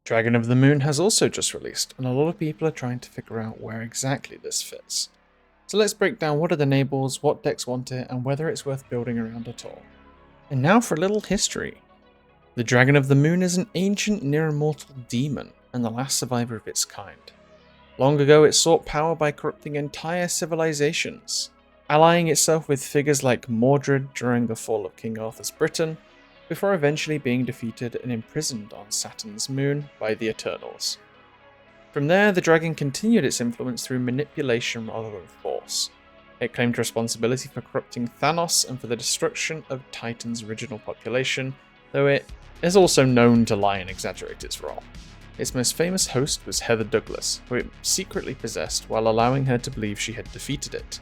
Dragon of the Moon has also just released, and a lot of people are trying to figure out where exactly this fits. So let's break down what it enables, what decks want it, and whether it's worth building around at all. And now for a little history. The Dragon of the Moon is an ancient near-immortal demon, and the last survivor of its kind. Long ago it sought power by corrupting entire civilizations, allying itself with figures like Mordred during the fall of King Arthur's Britain, before eventually being defeated and imprisoned on Saturn's moon by the Eternals. From there, the dragon continued its influence through manipulation rather than force. It claimed responsibility for corrupting Thanos and for the destruction of Titan's original population, though it is also known to lie and exaggerate its role. Its most famous host was Heather Douglas, who it secretly possessed while allowing her to believe she had defeated it.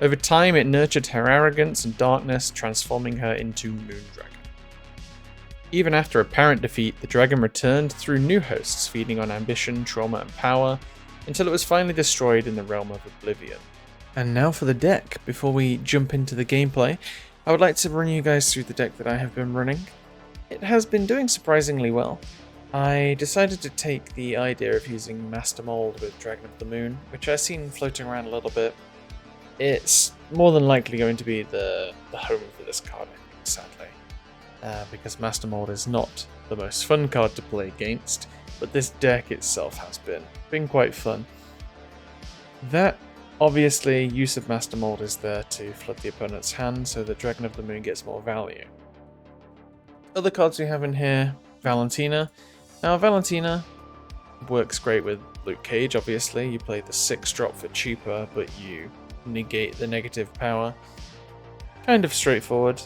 Over time, it nurtured her arrogance and darkness, transforming her into Moondragon. Even after apparent defeat, the dragon returned through new hosts, feeding on ambition, trauma, and power, until it was finally destroyed in the realm of Oblivion. And now for the deck. Before we jump into the gameplay, I would like to run you guys through the deck that I have been running. It has been doing surprisingly well. I decided to take the idea of using Master Mold with Dragon of the Moon, which I've seen floating around a little bit. It's more than likely going to be the home for this card, I think, sadly. Because Master Mold is not the most fun card to play against, but this deck itself has been quite fun. That, obviously, use of Master Mold is there to flood the opponent's hand so that Dragon of the Moon gets more value. Other cards we have in here, Valentina. Now, Valentina works great with Luke Cage, obviously. You play the 6-drop for cheaper, but you negate the negative power. Kind of straightforward.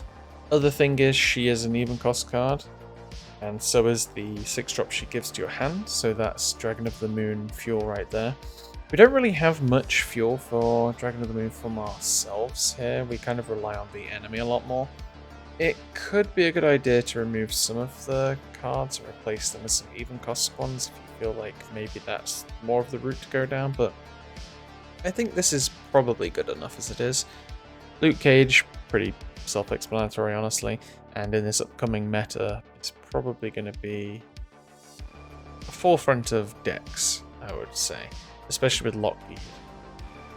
Other thing is, she is an even cost card, and so is the 6-drop she gives to your hand, so that's Dragon of the Moon fuel right there. We don't really have much fuel for Dragon of the Moon from ourselves here, we kind of rely on the enemy a lot more. It could be a good idea to remove some of the cards and replace them with some even cost ones if you feel like maybe that's more of the route to go down, but I think this is probably good enough as it is. Luke Cage, pretty self-explanatory honestly, and in this upcoming meta it's probably going to be a forefront of decks, I would say, especially with Lockheed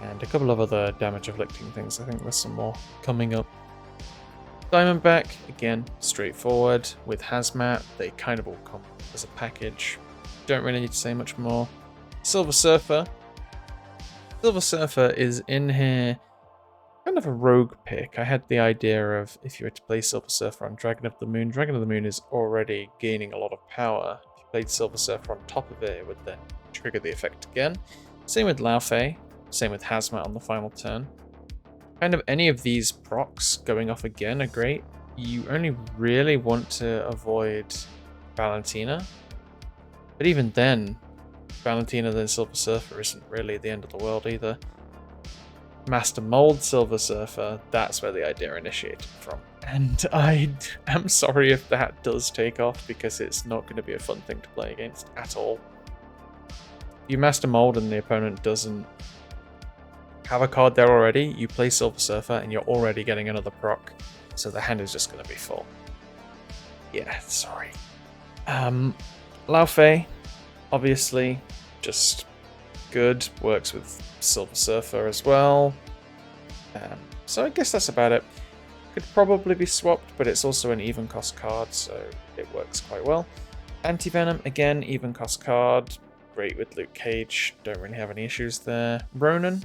and a couple of other damage afflicting things. I think there's some more coming up. Diamondback, again, straightforward. With Hazmat, they kind of all come as a package. Don't really need to say much more. Silver Surfer. Silver Surfer is in here kind of a rogue pick. I had the idea of if you were to play Silver Surfer on Dragon of the Moon, Dragon of the Moon is already gaining a lot of power. If you played Silver Surfer on top of it, it would then trigger the effect again. Same with Laufey, same with Hazmat on the final turn. Kind of any of these procs going off again are great. You only really want to avoid Valentina. But even then, Valentina then Silver Surfer isn't really the end of the world either. Master Mold Silver Surfer, that's where the idea initiated from. And I am sorry if that does take off, because it's not going to be a fun thing to play against at all. You Master Mold and the opponent doesn't have a card there already, you play Silver Surfer and you're already getting another proc, so the hand is just going to be full. Yeah, sorry. Laufey, obviously, just good, works with Silver Surfer as well. So I guess that's about it. Could probably be swapped, but it's also an even cost card, so it works quite well. Anti-Venom, again, even cost card, great with Luke Cage, don't really have any issues there. Ronan,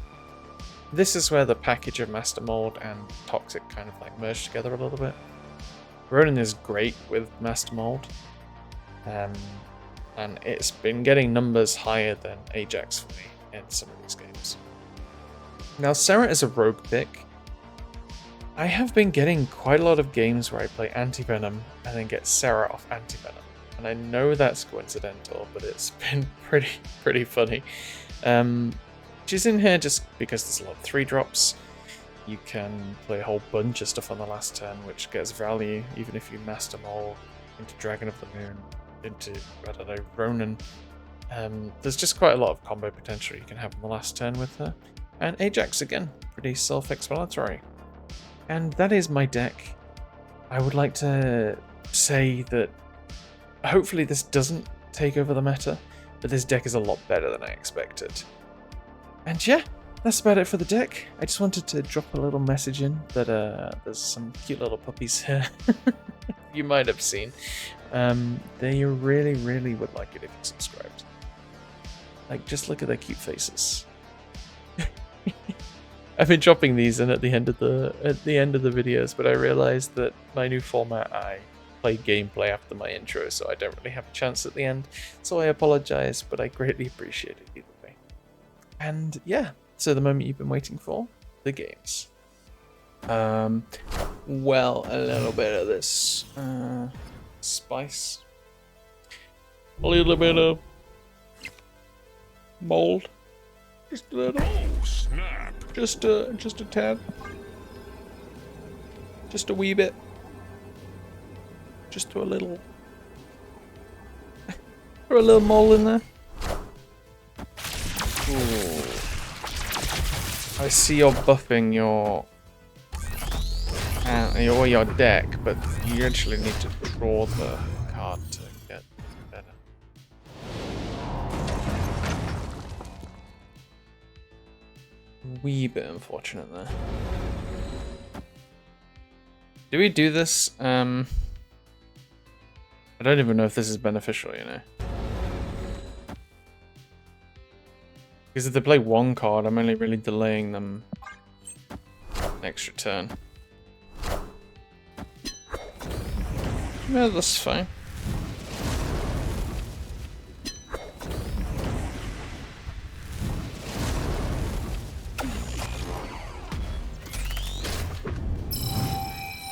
this is where the package of Master Mold and Toxic kind of like merge together a little bit. Ronan is great with Master Mold, and it's been getting numbers higher than Ajax for me in some of these games. Now, Sarah is a rogue pick. I have been getting quite a lot of games where I play Anti-Venom and then get Sarah off Anti-Venom, and I know that's coincidental, but it's been pretty funny. She's in here just because there's a lot of 3-drops. You can play a whole bunch of stuff on the last turn, which gets value, even if you Master Mold into Dragon of the Moon, into, I don't know, Ronan. There's just quite a lot of combo potential you can have on the last turn with her. And Ajax, again, pretty self-explanatory. And that is my deck. I would like to say that hopefully this doesn't take over the meta, but this deck is a lot better than I expected. And yeah, that's about it for the deck. I just wanted to drop a little message in that there's some cute little puppies here. You might have seen. They really, really would like it if you subscribed. Like, just look at their cute faces. I've been dropping these in at the end of the videos, but I realized that my new format, I play gameplay after my intro, so I don't really have a chance at the end. So I apologize, but I greatly appreciate it either way. And yeah, so the moment you've been waiting for, the games. Well, a little bit of this spice, a little bit of mold, just a little, snap, just a tad, just a wee bit, just to a little, throw a little mold in there. Ooh. I see you're buffing your deck, but you actually need to draw the card to get better. Wee bit unfortunate there. Do we do this? I don't even know if this is beneficial, you know. Because if they play one card, I'm only really delaying them an extra turn. Yeah, that's fine.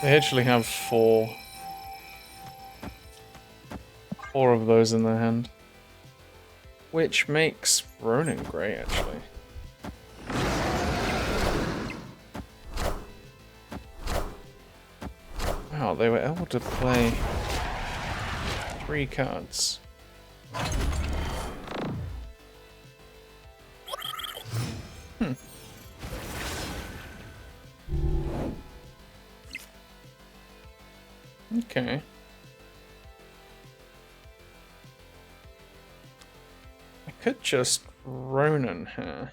They actually have four of those in their hand, which makes Ronin great, actually. Wow, they were able to play 3 cards. Okay. I could just Ronin here.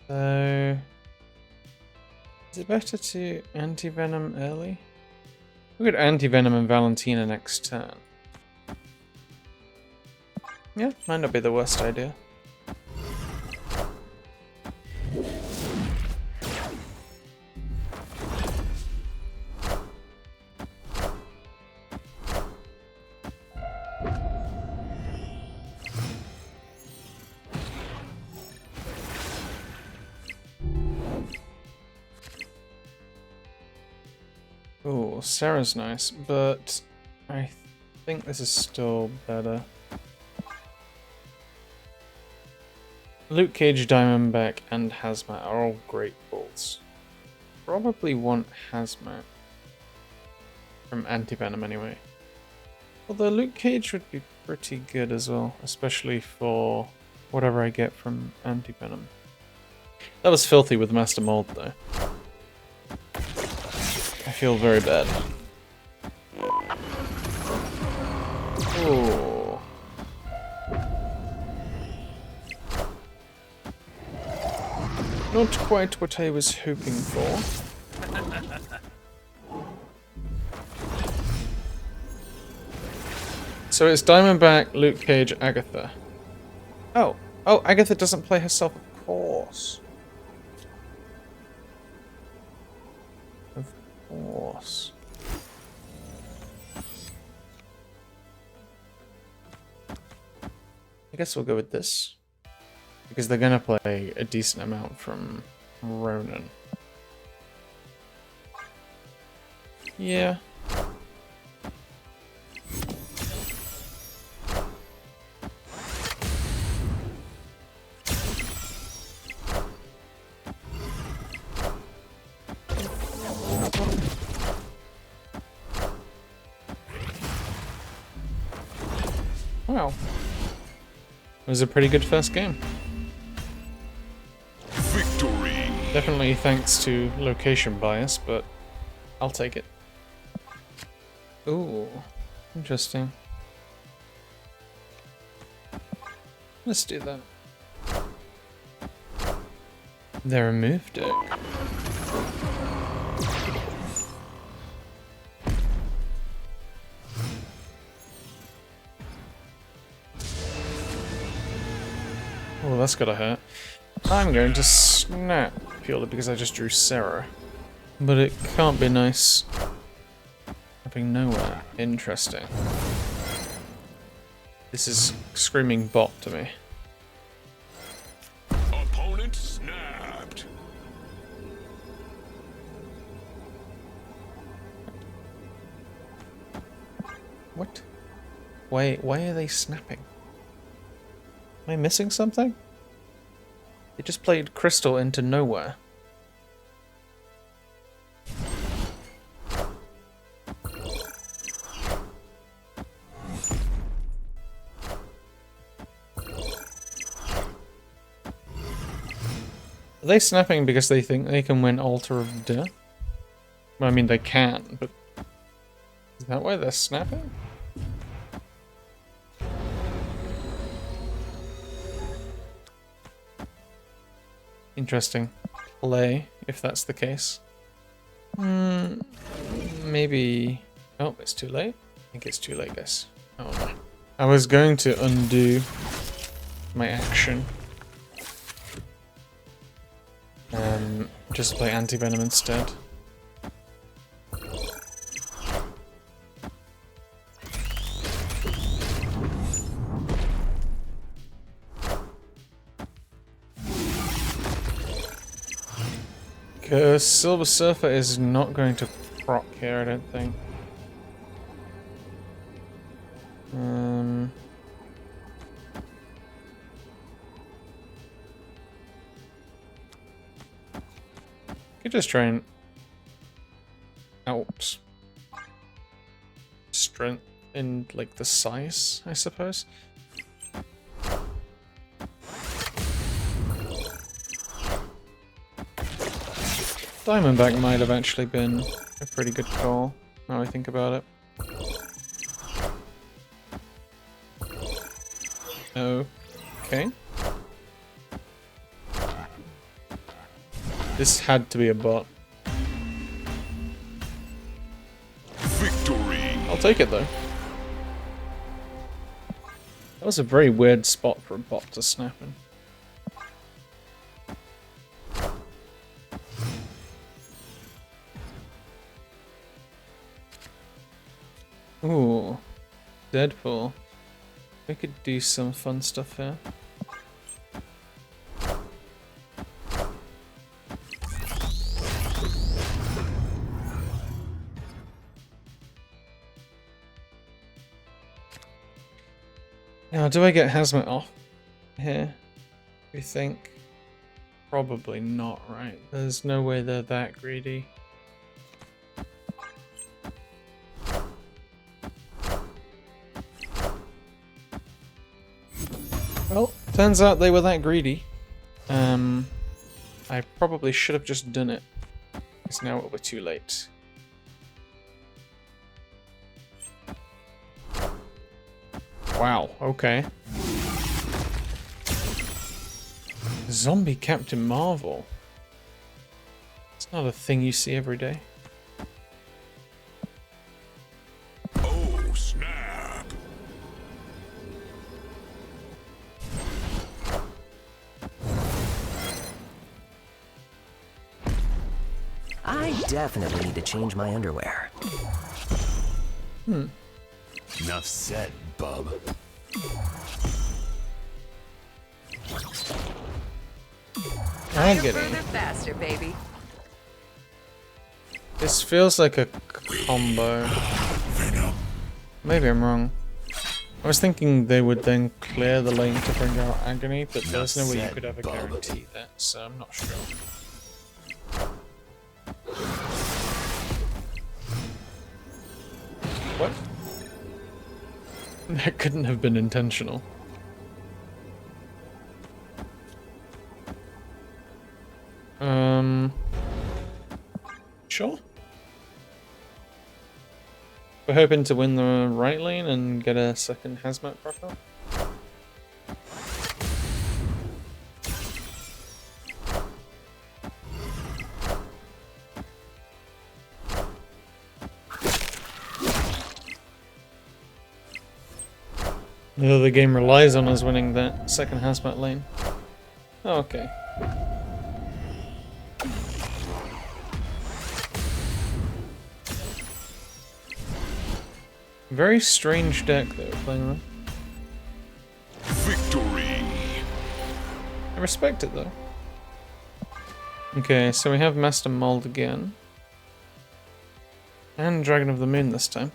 So, is it better to anti-venom early? We could anti-venom and Valentina next turn. Yeah, might not be the worst idea. Oh, Sarah's nice, but I think this is still better. Luke Cage, Diamondback, and Hazmat are all great pulls. Probably want Hazmat from Anti-Venom anyway. Although Luke Cage would be pretty good as well, especially for whatever I get from Anti-Venom. That was filthy with Master Mold though. I feel very bad. Oh. Not quite what I was hoping for. So it's Diamondback, Luke Cage, Agatha. Oh. Oh, Agatha doesn't play herself, of course. Of course. I guess we'll go with this. Because they're gonna play a decent amount from Ronin. Yeah. Wow. It was a pretty good first game. Victory! Definitely thanks to location bias, but I'll take it. Ooh. Interesting. Let's do that. They're a move deck. Oh, that's gotta hurt. I'm going to snap, purely because I just drew Sarah. But it can't be nice having nowhere. Interesting. This is screaming bot to me. Opponent snapped. What? Why are they snapping? Am I missing something? They just played Crystal into nowhere. Are they snapping because they think they can win Altar of Death? Well, I mean, they can, but is that why they're snapping? Interesting. Play, if that's the case. Maybe... Oh, it's too late? I think it's too late, guys. Oh no. I was going to undo my action. Just play Anti-Venom instead. Because Silver Surfer is not going to proc here, I don't think. Could just try and oops. Strength in like the size, I suppose. Diamondback might have actually been a pretty good call, now I think about it. Okay. This had to be a bot. Victory. I'll take it though. That was a very weird spot for a bot to snap in. Ooh, Deadpool. We could do some fun stuff here. Now, do I get Hazmat off here? You think? Probably not, right? There's no way they're that greedy. Well, turns out they were that greedy. I probably should have just done it. It's now we're too late. Wow, okay. Zombie Captain Marvel. It's not a thing you see every day. Oh, snap. I definitely need to change my underwear. Enough said, bub. I get Further it. faster, baby. This feels like a combo. Venom. Maybe I'm wrong. I was thinking they would then clear the lane to bring out Agony, but there's no way you could ever guarantee that, so I'm not sure. What? That couldn't have been intentional. Sure. We're hoping to win the right lane and get a second hazmat proc. The game relies on us winning that second hazmat lane. Oh, okay. Very strange deck that we're playing with. Victory. I respect it though. Okay, so we have Master Mold again. And Dragon of the Moon this time.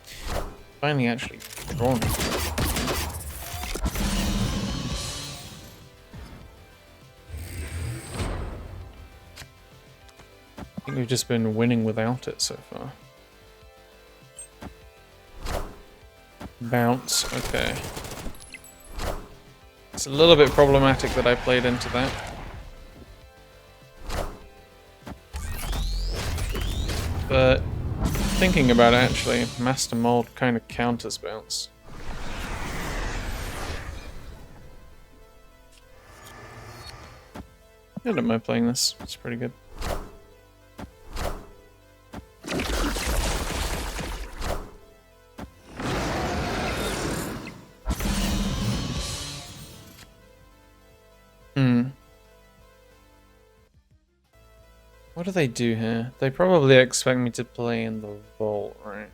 Finally actually drawn. I think we've just been winning without it so far. Bounce, okay. It's a little bit problematic that I played into that. But thinking about it, actually, Master Mold kind of counters bounce. I don't mind playing this, it's pretty good. What do they do here? They probably expect me to play in the vault, right?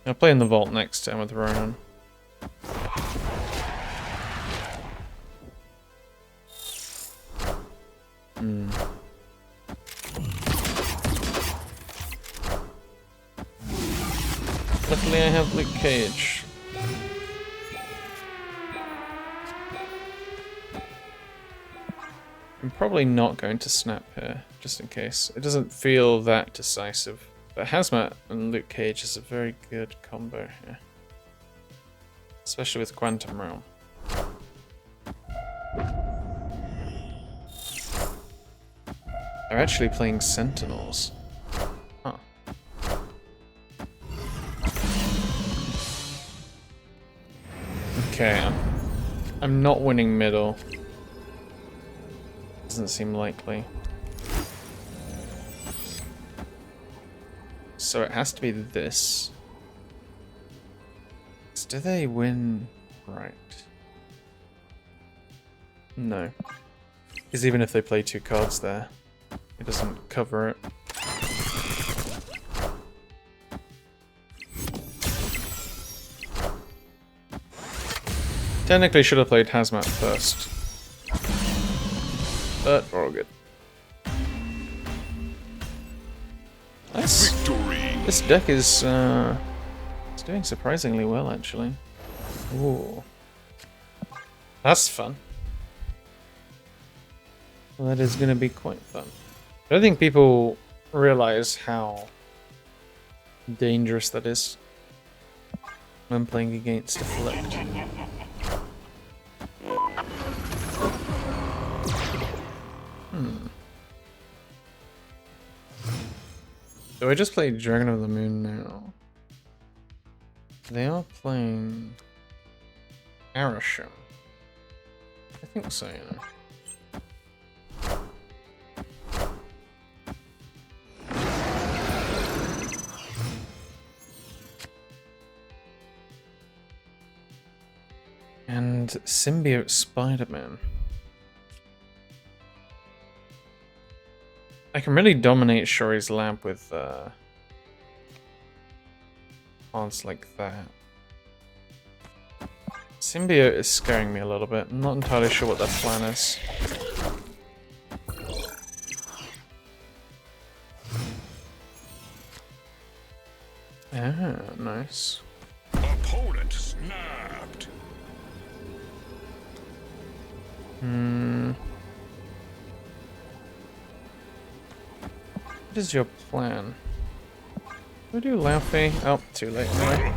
I'll play in the vault next time with Ronan. Luckily I have Luke Cage. I'm probably not going to snap here, just in case. It doesn't feel that decisive. But Hazmat and Luke Cage is a very good combo here. Especially with Quantum Realm. They're actually playing Sentinels. Huh. Okay, I'm not winning middle. Doesn't seem likely. So it has to be this. So do they win right? No. Because even if they play 2 cards there, it doesn't cover it. Technically should have played Hazmat first. But we're all good. Nice. Victory. This deck is it's doing surprisingly well actually. Ooh. That's fun. Well, that is gonna be quite fun. I don't think people realize how dangerous that is when playing against Deflect. So I just played Dragon of the Moon now. They are playing Arasham. I think so, you know. And Symbiote Spider-Man. I can really dominate Shuri's lab with cards like that. Symbiote is scaring me a little bit. I'm not entirely sure what their plan is. Ah, nice. Opponent snapped. What is your plan? Do I do Laufey? Oh, too late anyway.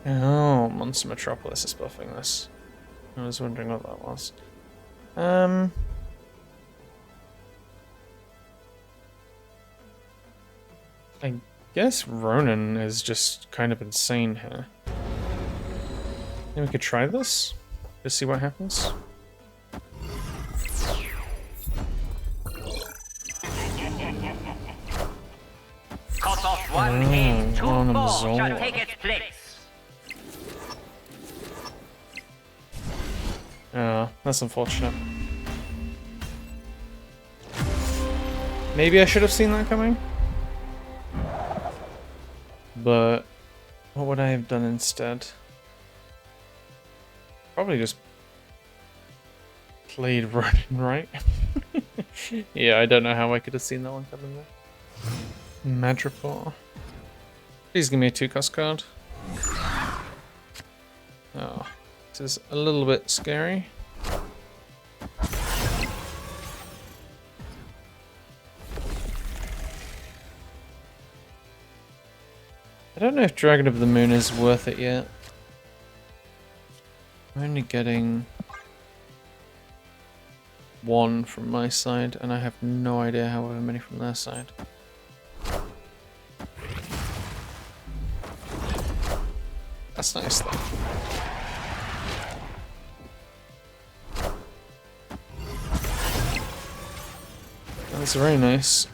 Oh, Monster Metropolis is buffing this. I was wondering what that was. I guess Ronan is just kind of insane here. Maybe we could try this? Just see what happens. Cut off one head, two on a more shall Mazola. take its place. Oh, that's unfortunate. Maybe I should have seen that coming. But what would I have done instead? Probably just played Ronin, right? Yeah, I don't know how I could have seen that one coming there. Madripoor. Please give me a 2-cost card. Oh, this is a little bit scary. I don't know if Dragon of the Moon is worth it yet. I'm only getting 1 from my side, and I have no idea however many from their side. That's nice though. That's very nice.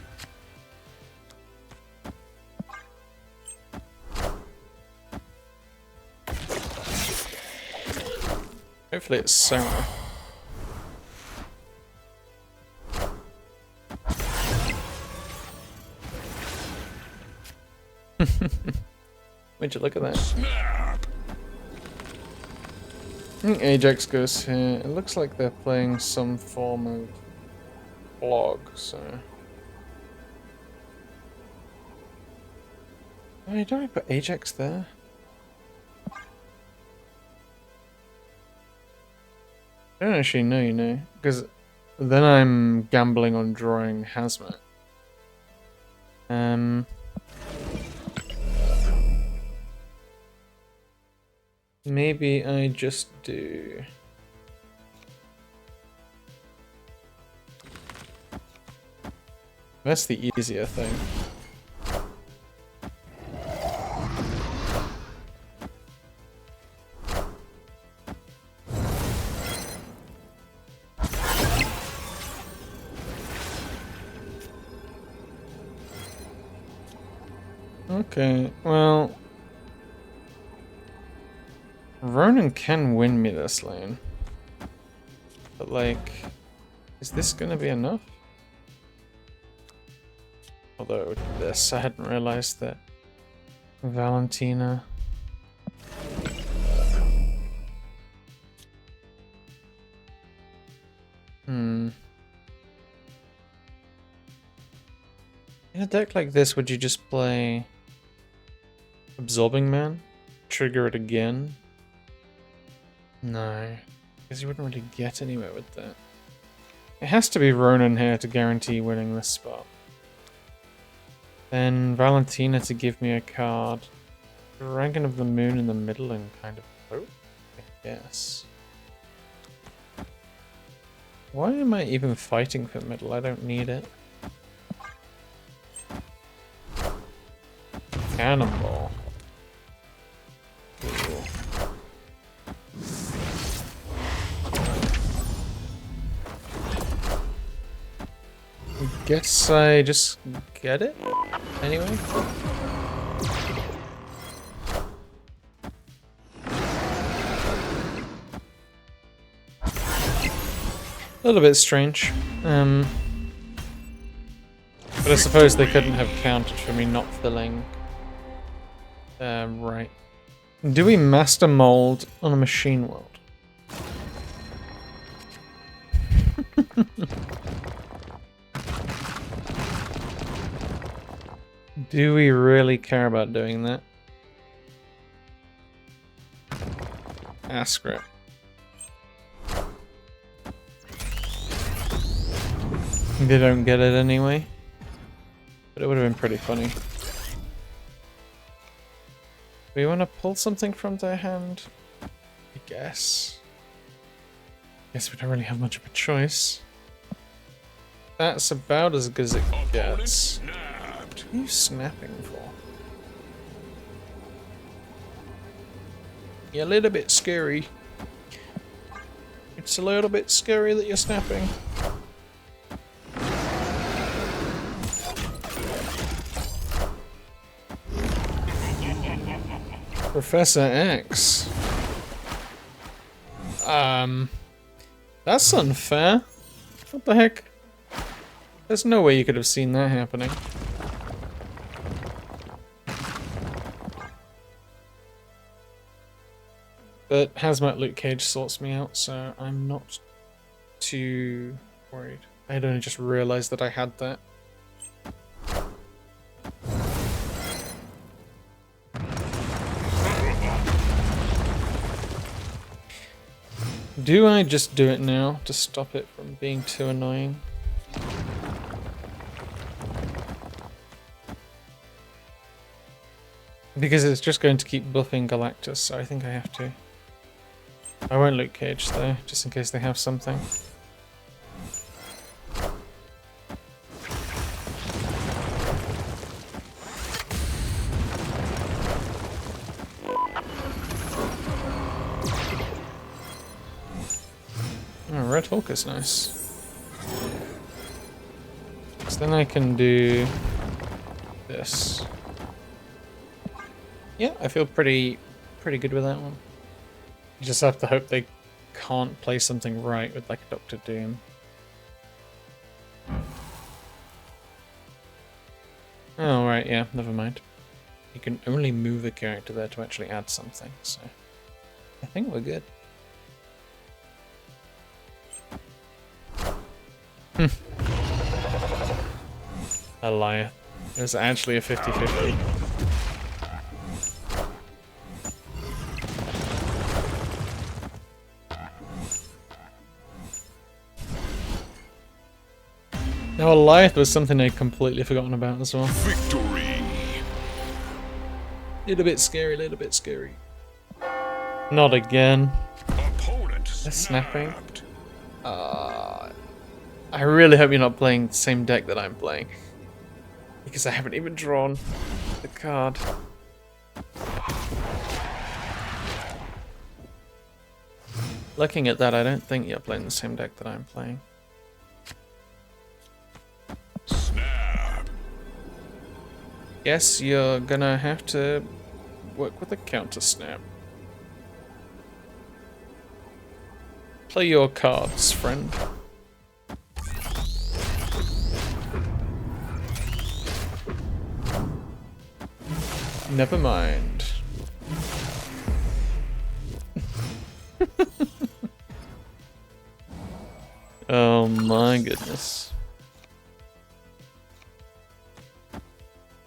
Hopefully it's sour. Would you look at that? Snap! I think Ajax goes here. It looks like they're playing some form of blog, so... Oh, don't I put Ajax there? I don't actually know, you know, because then I'm gambling on drawing Hazmat. Maybe I just do... That's the easier thing. Okay, well... Ronan can win me this lane. But like... Is this gonna be enough? Although this, I hadn't realized that Valentina... In a deck like this, would you just play Absorbing Man? Trigger it again? No, because you wouldn't really get anywhere with that. It has to be Ronan here to guarantee winning this spot. Then Valentina to give me a card. Dragon of the Moon in the middle and kind of hope, I guess. Why am I even fighting for middle? I don't need it. Cannonball. Cool. I guess I just get it anyway. A little bit strange. But I suppose they couldn't have counted for me not filling. Right. Do we master mold on a machine world? Do we really care about doing that? Ask it. They don't get it anyway. But it would have been pretty funny. We want to pull something from their hand? I guess. Guess we don't really have much of a choice. That's about as good as it Opponent gets. snapped. What are you snapping for? You're a little bit scary. It's a little bit scary that you're snapping. Professor X. That's unfair. What the heck? There's no way you could have seen that happening. But Hazmat Luke Cage sorts me out, so I'm not too worried. I had only just realized that I had that. Do I just do it now to stop it from being too annoying? Because it's just going to keep buffing Galactus, so I think I have to. I won't Luke Cage though, just in case they have something. Oh, Red Hawk is nice. So then I can do this. Yeah, I feel pretty good with that one. You just have to hope they can't play something right with like Doctor Doom. Oh right, yeah, never mind. You can only move a character there to actually add something, so I think we're good. A liar. It's actually a 50-50. Now, Alliance was something I'd completely forgotten about as well. Victory. Little bit scary, little bit scary. Not again. Opponent They're snapping. snapped. I really hope you're not playing the same deck that I'm playing. Because I haven't even drawn the card. Looking at that, I don't think you're playing the same deck that I'm playing. Snap. Guess you're gonna have to work with a counter snap. Play your cards, friend. Never mind. Oh my goodness.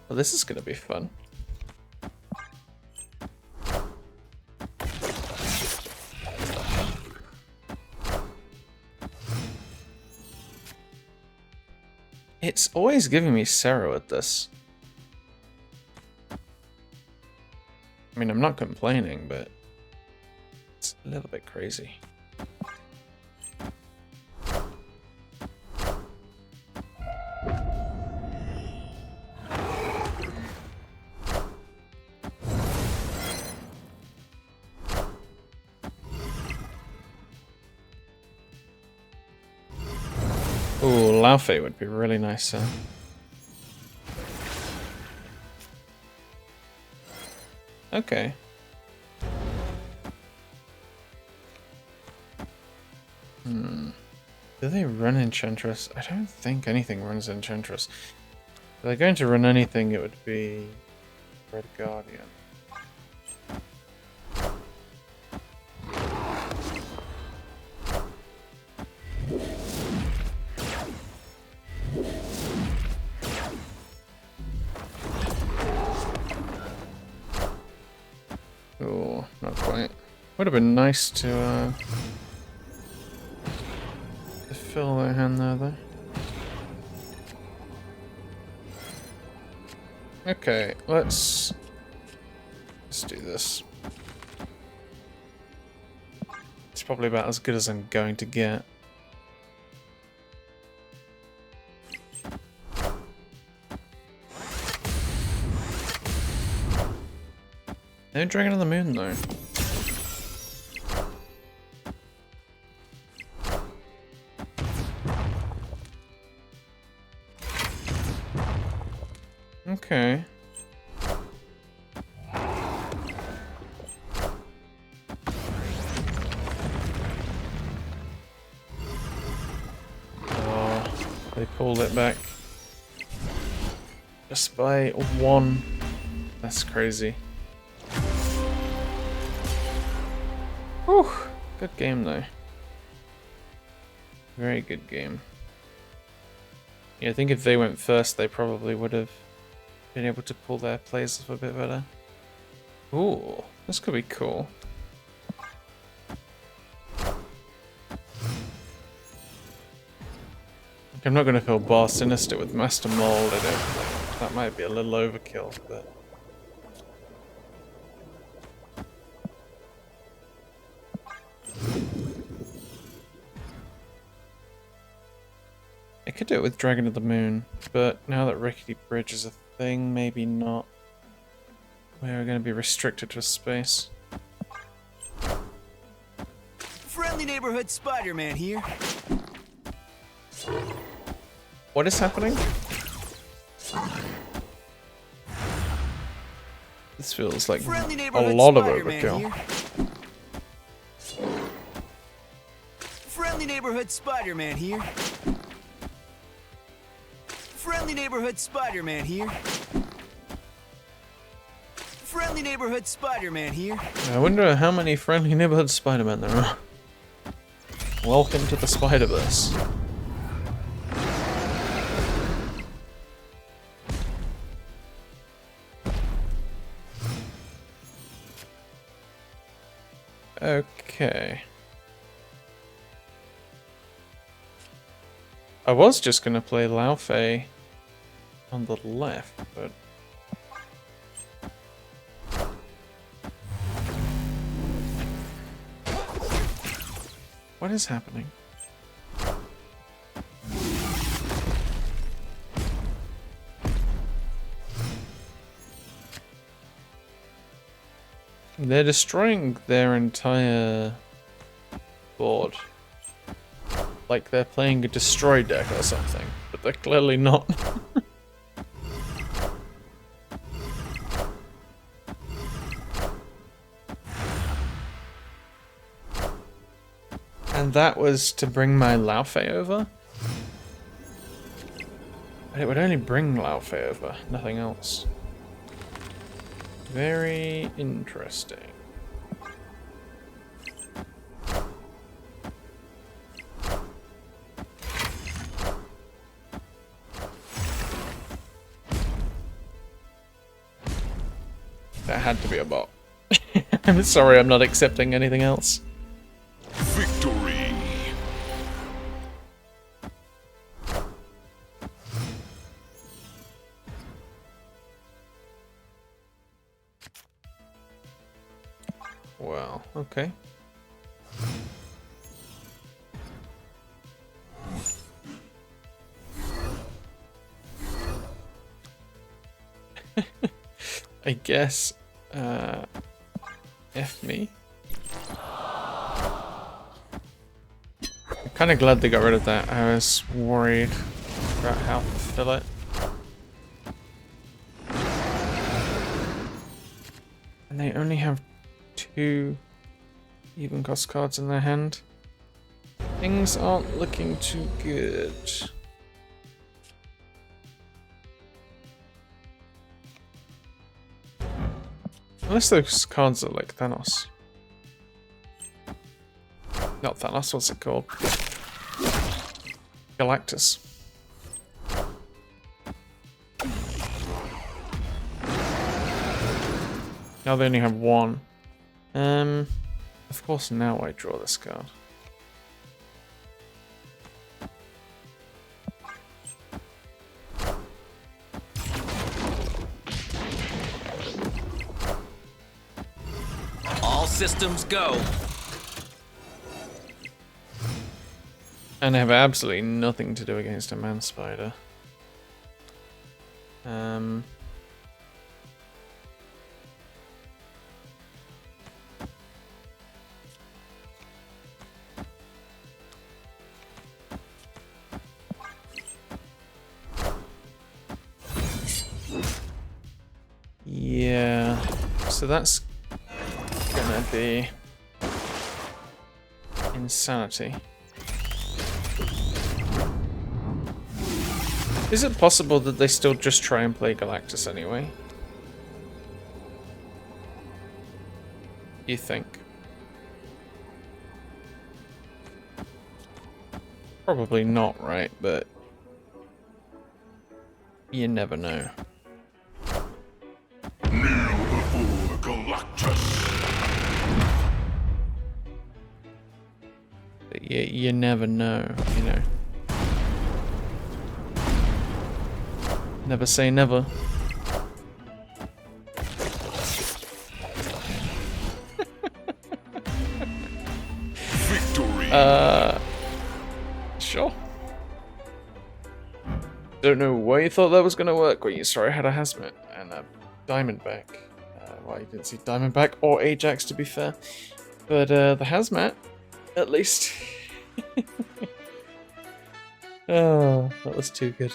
Well, this is gonna be fun. It's always giving me Sarah at this. I mean, I'm not complaining, but it's a little bit crazy. Ooh, Laufey would be really nice, huh? Okay. Do they run Enchantress? I don't think anything runs Enchantress. If they're going to run anything, it would be Red Guardian. Oh, not quite. Would have been nice to fill their hand there, though. Okay, let's Let's do this. It's probably about as good as I'm going to get. No Dragon on the Moon, though. Okay. Oh, they pulled it back. Just by 1. That's crazy. Whew. Good game, though. Very good game. Yeah, I think if they went first, they probably would have been able to pull their plays off a bit better. Ooh, this could be cool. I'm not going to fill Bar Sinister with Master Mold, I don't think. That might be a little overkill, but... I could do it with Dragon of the Moon, but now that Rickety Bridge is a thing, maybe not. We're going to be restricted to space. Friendly neighborhood Spider-Man here. What is happening? This feels like Friendly a neighborhood lot of Spider-Man overkill. here. Friendly neighborhood Spider-Man here. Friendly neighborhood Spider-Man here. Friendly neighborhood Spider-Man here. I wonder how many friendly neighborhood Spider-Man there are. Welcome to the Spider-Verse. Okay. I was just gonna play Lao Fei on the left, but... What is happening? They're destroying their entire board. Like they're playing a destroy deck or something, but they're clearly not. And that was to bring my Lao Fei over? But it would only bring Lao Fei over, nothing else. Very interesting. That had to be a bot. I'm sorry, I'm not accepting anything else. Victory. Well, okay. I guess, F me. I'm kind of glad they got rid of that. I was worried about how to fill it. And they only have 2 even cost cards in their hand. Things aren't looking too good. Unless those cards are like Thanos. Not Thanos, what's it called? Galactus. Now they only have 1. Of course now I draw this card. systems go. And I have absolutely nothing to do against a man spider. Yeah, so that's gonna be insanity. Is it possible that they still just try and play Galactus anyway? You think? Probably not, right? But you never know. Kneel before Galactus. But you never know, you know. Never say never. Victory. Sure. Don't know why you thought that was gonna work when you saw I had a hazmat and a Diamondback. Well, you didn't see Diamondback or Ajax, to be fair. But the hazmat, at least. Oh, that was too good.